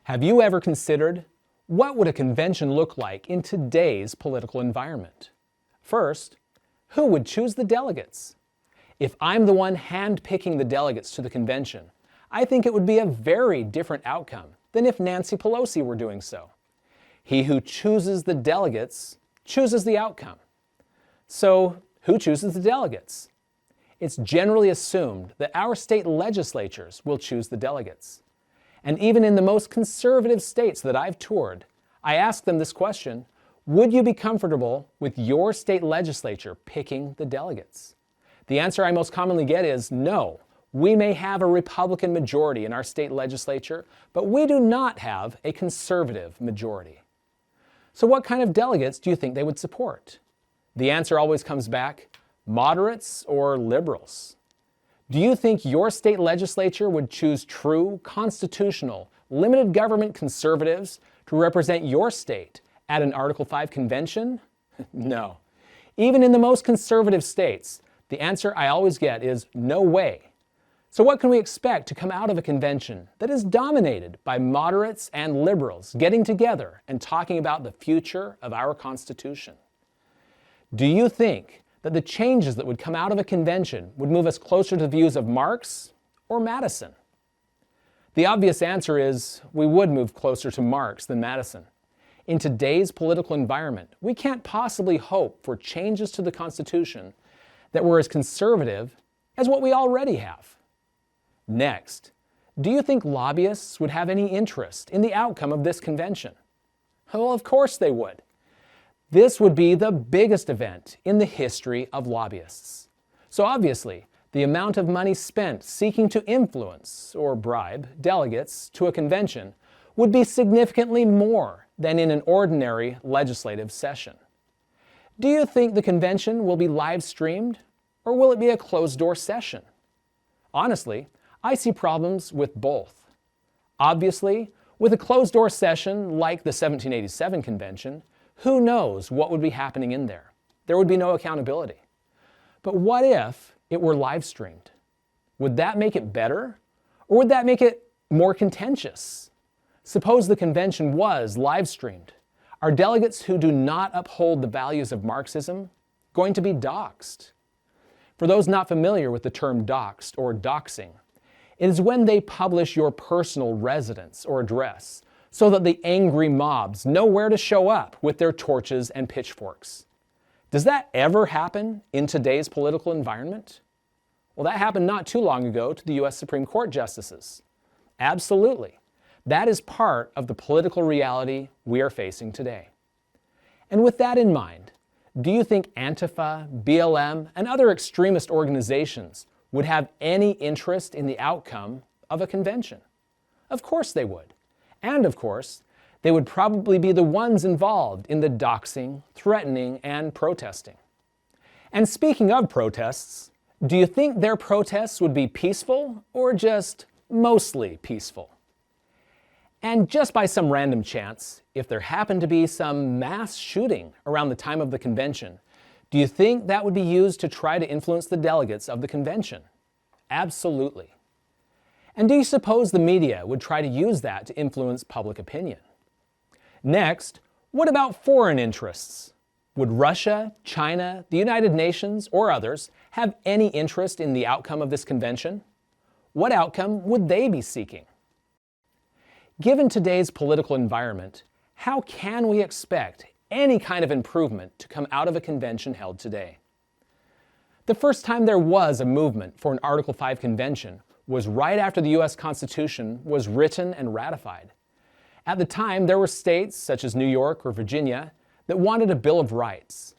Have you ever considered what would a convention look like in today's political environment? First, who would choose the delegates? If I'm the one hand-picking the delegates to the convention, I think it would be a very different outcome than if Nancy Pelosi were doing so. He who chooses the delegates chooses the outcome. So, who chooses the delegates? It's generally assumed that our state legislatures will choose the delegates. And even in the most conservative states that I've toured, I ask them this question: would you be comfortable with your state legislature picking the delegates? The answer I most commonly get is no. We may have a Republican majority in our state legislature, but we do not have a conservative majority. So what kind of delegates do you think they would support? The answer always comes back: moderates or liberals. Do you think your state legislature would choose true, constitutional, limited government conservatives to represent your state at an Article 5 convention? No. Even in the most conservative states, the answer I always get is no way. So what can we expect to come out of a convention that is dominated by moderates and liberals getting together and talking about the future of our Constitution? Do you think that the changes that would come out of a convention would move us closer to the views of Marx or Madison? The obvious answer is we would move closer to Marx than Madison. In today's political environment, we can't possibly hope for changes to the Constitution that were as conservative as what we already have. Next, do you think lobbyists would have any interest in the outcome of this convention? Well, of course they would. This would be the biggest event in the history of lobbyists. So obviously, the amount of money spent seeking to influence or bribe delegates to a convention would be significantly more than in an ordinary legislative session. Do you think the convention will be live streamed, or will it be a closed-door session? Honestly, I see problems with both. Obviously, with a closed-door session like the 1787 convention, who knows what would be happening in there? There would be no accountability. But what if it were live streamed? Would that make it better? Or would that make it more contentious? Suppose the convention was live streamed. Are delegates who do not uphold the values of Marxism going to be doxxed? For those not familiar with the term doxed or doxing, it is when they publish your personal residence or address so that the angry mobs know where to show up with their torches and pitchforks. Does that ever happen in today's political environment? Well, that happened not too long ago to the U.S. Supreme Court justices. Absolutely. That is part of the political reality we are facing today. And with that in mind, do you think Antifa, BLM, and other extremist organizations would have any interest in the outcome of a convention? Of course they would. And of course, they would probably be the ones involved in the doxing, threatening, and protesting. And speaking of protests, do you think their protests would be peaceful or just mostly peaceful? And just by some random chance, if there happened to be some mass shooting around the time of the convention, do you think that would be used to try to influence the delegates of the convention? Absolutely. And do you suppose the media would try to use that to influence public opinion? Next, what about foreign interests? Would Russia, China, the United Nations, or others have any interest in the outcome of this convention? What outcome would they be seeking? Given today's political environment, how can we expect any kind of improvement to come out of a convention held today? The first time there was a movement for an Article 5 convention was right after the U.S. Constitution was written and ratified. At the time, there were states, such as New York or Virginia, that wanted a Bill of Rights.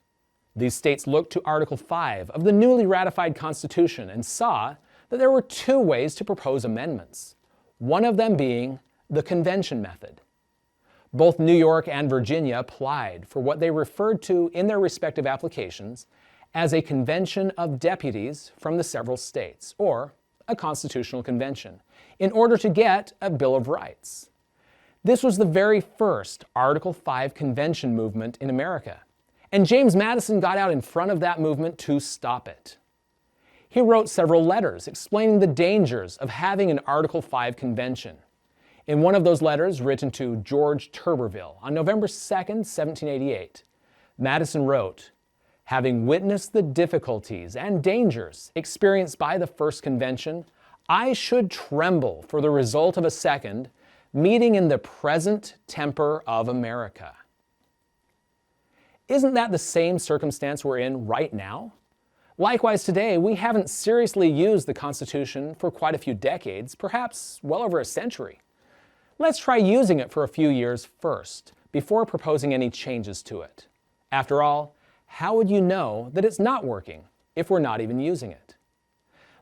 These states looked to Article 5 of the newly ratified Constitution and saw that there were two ways to propose amendments, one of them being the convention method. Both New York and Virginia applied for what they referred to in their respective applications as a convention of deputies from the several states, or a constitutional convention, in order to get a Bill of Rights. This was the very first Article 5 convention movement in America, and James Madison got out in front of that movement to stop it. He wrote several letters explaining the dangers of having an Article 5 convention. In one of those letters written to George Turberville on November 2nd, 1788, Madison wrote, "Having witnessed the difficulties and dangers experienced by the first convention, I should tremble for the result of a second, meeting in the present temper of America." Isn't that the same circumstance we're in right now? Likewise, today, we haven't seriously used the Constitution for quite a few decades, perhaps well over a century. Let's try using it for a few years first, before proposing any changes to it. After all, how would you know that it's not working if we're not even using it?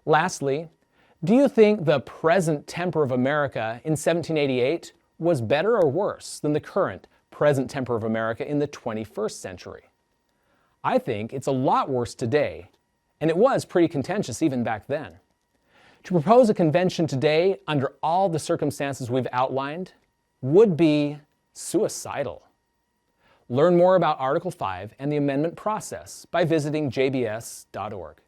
Lastly, do you think the present temper of America in 1788 was better or worse than the current present temper of America in the 21st century? I think it's a lot worse today, and it was pretty contentious even back then. To propose a convention today under all the circumstances we've outlined would be suicidal. Learn more about Article 5 and the amendment process by visiting jbs.org.